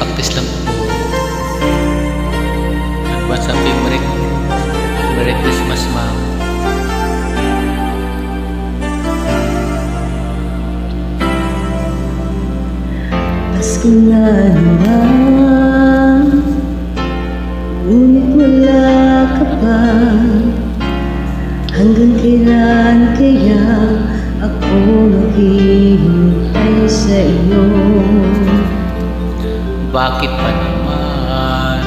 practice lang po. Advance happy Merry Christmas, ma'am. Pasko na naman, ngunit wala ka pa. Hanggang kailan kaya ako maghihintay sa iyo? Bakit pa naman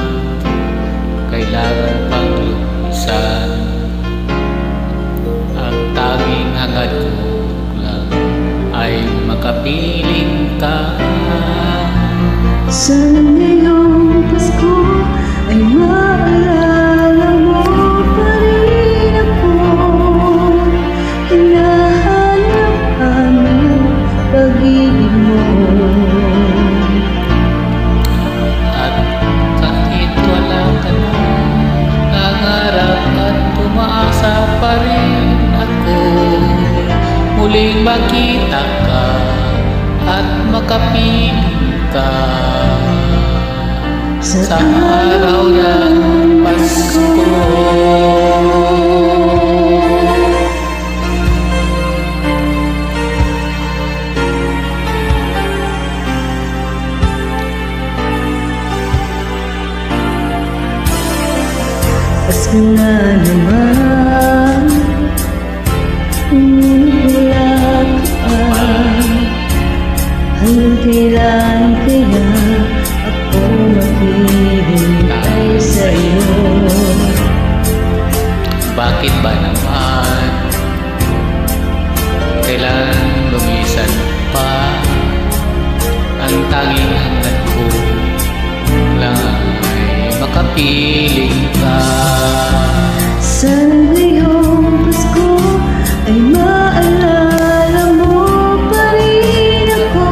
kailangan pang lumisan? Ang tanging hangad ko lang ay makapiling ka. Sana ngayong Pasko ay maalala mo pa rin ako. Hinahanap ang pag-ibig mo. At kahit wala ka na, nangarap at umaasa pa rin ako. Muling makita ka at makapiling ka sa araw ng Pasko. Pasko na naman, wala ka pa. Hanggang kailan kaya ako maghihintay sa iyo? Bakit ba naman kailan lumisan pa? Ang tanging hangad ko lang ay makapiling ka. Sana ngayong Pasko ay maalala mo pa rin ako.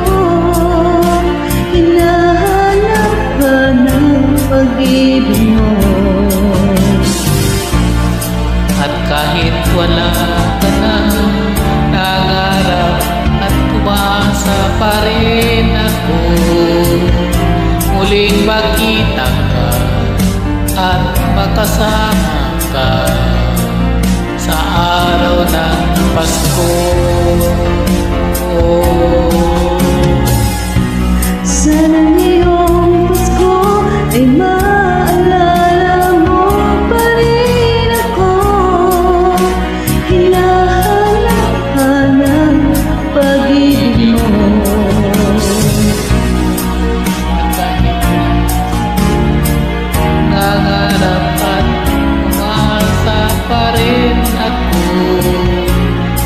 Hinahanap ka ng pag-ibig mo. At kahit wala ka na, nangarap at umasa pa rin ako. Muling makita ka at makasama ka sa araw ng Pasko. Sana ngayong Pasko ay maalala mo pa rin ako. Hinahanap ka ng pag-ibig mo. Nangarap at umasa pa rin ako.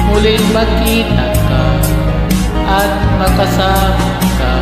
Muling makita ka at makasama ka